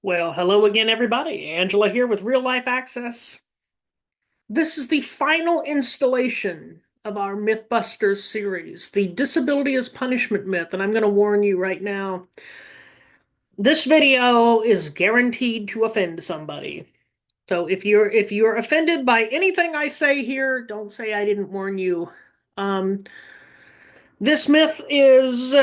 Well, hello again, everybody. Angela here with Real Life Access. This is the final installation of our Mythbusters series, the disability as punishment myth, and I'm going to warn you right now, this video is guaranteed to offend somebody. So if you're offended by anything I say here, don't say I didn't warn you. Um, this myth is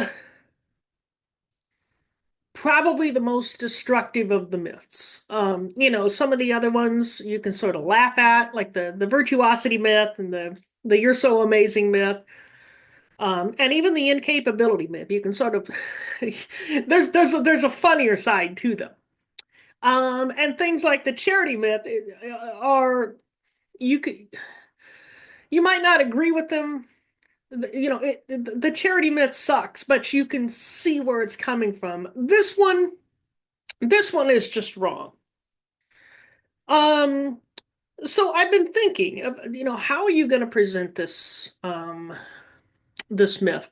probably the most destructive of the myths. Some of the other ones you can sort of laugh at, like the virtuosity myth and the you're so amazing myth, and even the incapability myth. You can sort of there's a funnier side to them. And things like the charity myth are you could you might not agree with them. The charity myth sucks, but you can see where it's coming from. This one is just wrong. Um, so I've been thinking of, how are you going to present this myth?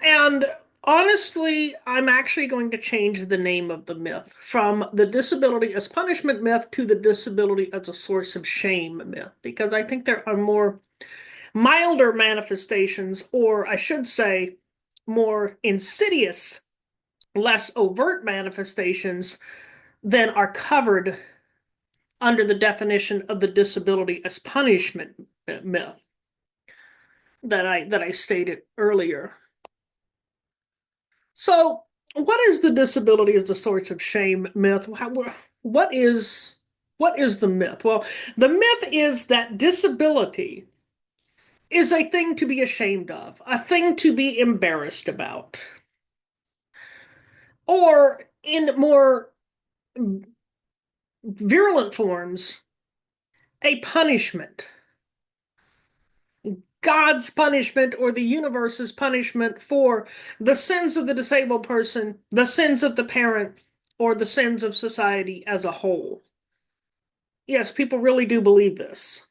And honestly, I'm actually going to change the name of the myth from the disability as punishment myth to the disability as a source of shame myth, because I think there are more milder manifestations, or I should say, more insidious, less overt manifestations than are covered under the definition of the disability as punishment myth that I stated earlier. So, what is the disability as a source of shame myth? What is what is the myth? Well, the myth is that disability is a thing to be ashamed of, a thing to be embarrassed about, or in more virulent forms, a punishment. God's punishment or the universe's punishment for the sins of the disabled person, the sins of the parent, or the sins of society as a whole. Yes, people really do believe this.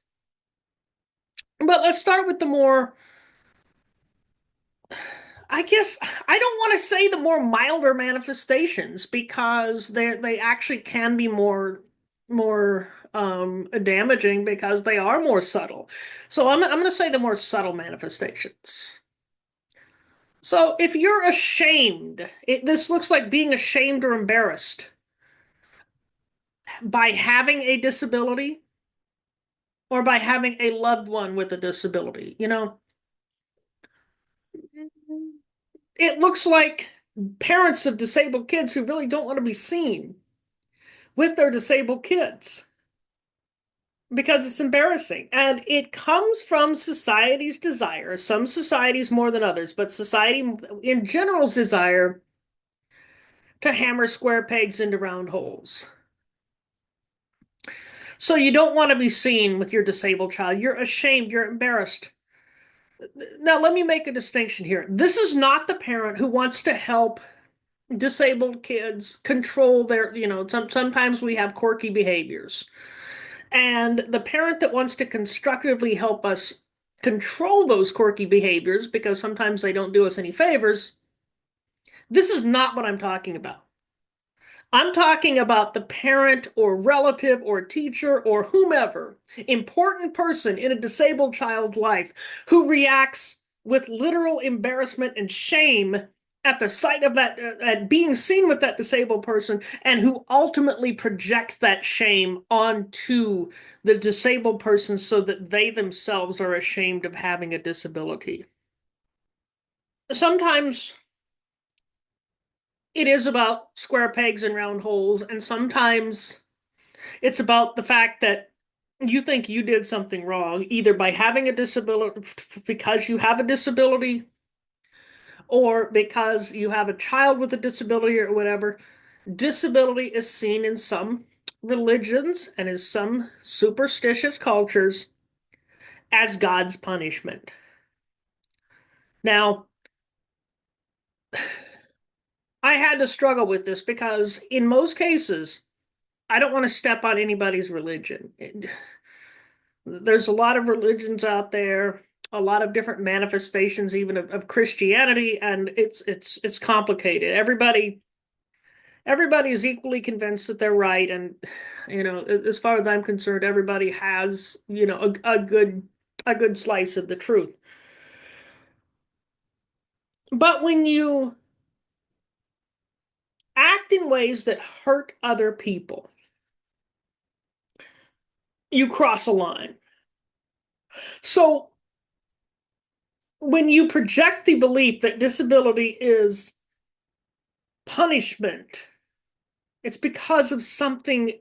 But let's start with the more, I guess, I don't want to say the more milder manifestations because they actually can be more damaging because they are more subtle. So I'm going to say the more subtle manifestations. So if you're ashamed, this looks like being ashamed or embarrassed by having a disability or by having a loved one with a disability. It looks like parents of disabled kids who really don't want to be seen with their disabled kids because it's embarrassing. And it comes from society's desire, some societies more than others, but society in general's desire to hammer square pegs into round holes. So you don't want to be seen with your disabled child. You're ashamed, you're embarrassed. Now, let me make a distinction here. This is not the parent who wants to help disabled kids control their, sometimes we have quirky behaviors. And the parent that wants to constructively help us control those quirky behaviors, because sometimes they don't do us any favors, this is not what I'm talking about. I'm talking about the parent or relative or teacher or whomever, important person in a disabled child's life who reacts with literal embarrassment and shame at the sight of that, at being seen with that disabled person, and who ultimately projects that shame onto the disabled person so that they themselves are ashamed of having a disability. Sometimes it is about square pegs and round holes, and sometimes it's about the fact that you think you did something wrong, either by having a disability, because you have a disability, or because you have a child with a disability or whatever. Disability is seen in some religions and in some superstitious cultures as God's punishment. Now, I had to struggle with this because in most cases, I don't want to step on anybody's religion. There's a lot of religions out there, a lot of different manifestations even of Christianity, and it's complicated. Everybody is equally convinced that they're right, and as far as I'm concerned, everybody has, a good slice of the truth. But when you act in ways that hurt other people, you cross a line. So when you project the belief that disability is punishment, it's because of something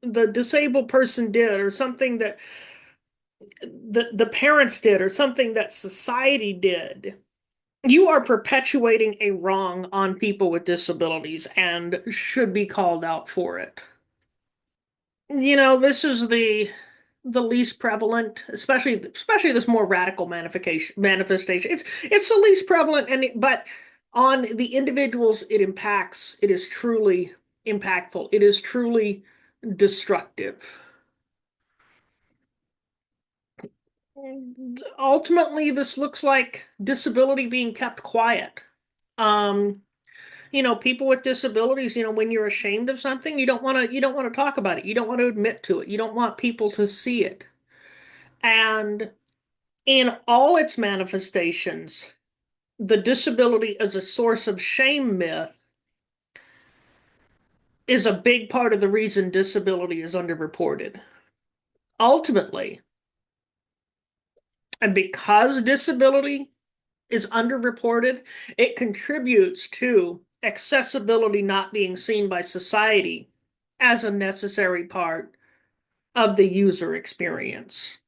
the disabled person did, or something that the parents did, or something that society did. You are perpetuating a wrong on people with disabilities and should be called out for it. This is the least prevalent, especially this more radical manifestation. It's the least prevalent, but on the individuals it impacts, it is truly impactful. It is truly destructive. Ultimately, this looks like disability being kept quiet. Um, People with disabilities, when you're ashamed of something, you don't want to talk about it. You don't want to admit to it. You don't want people to see it. And in all its manifestations, the disability as a source of shame myth is a big part of the reason disability is underreported. Ultimately, and because disability is underreported, it contributes to accessibility not being seen by society as a necessary part of the user experience.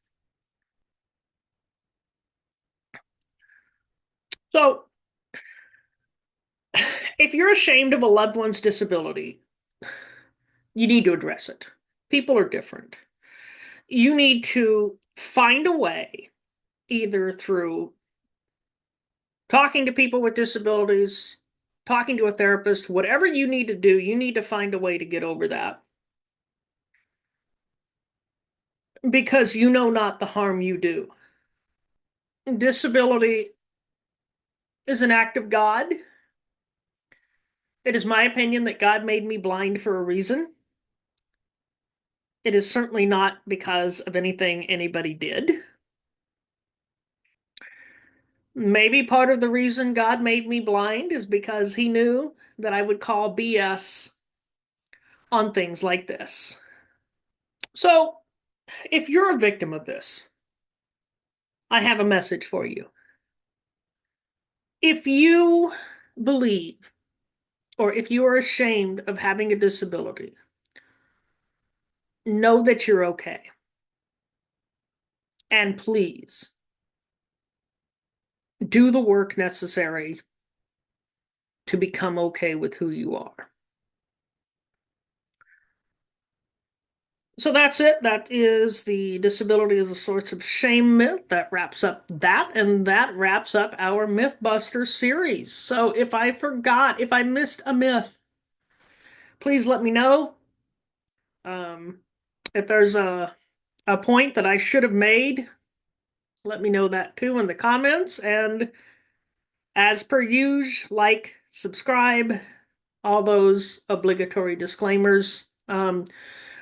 So, if you're ashamed of a loved one's disability, you need to address it. People are different. You need to find a way, either through talking to people with disabilities, talking to a therapist, whatever you need to do, you need to find a way to get over that. Because you know not the harm you do. Disability is an act of God. It is my opinion that God made me blind for a reason. It is certainly not because of anything anybody did. Maybe part of the reason God made me blind is because he knew that I would call BS on things like this. So, if you're a victim of this, I have a message for you. If you believe, or if you are ashamed of having a disability, know that you're okay. And please do the work necessary to become okay with who you are. So that's it. That is the disability as a source of shame myth. That wraps up that, and that wraps up our Mythbuster series. So if I forgot, if I missed a myth, please let me know. Um, if there's a point that I should have made, let me know that too in the comments. And as per usual, like, subscribe, all those obligatory disclaimers.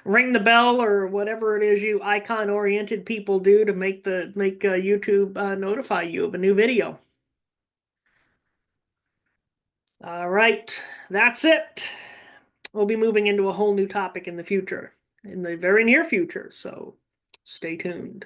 Ring the bell or whatever it is you icon-oriented people do to make YouTube notify you of a new video. All right, that's it. We'll be moving into a whole new topic in the future, in the very near future, so stay tuned.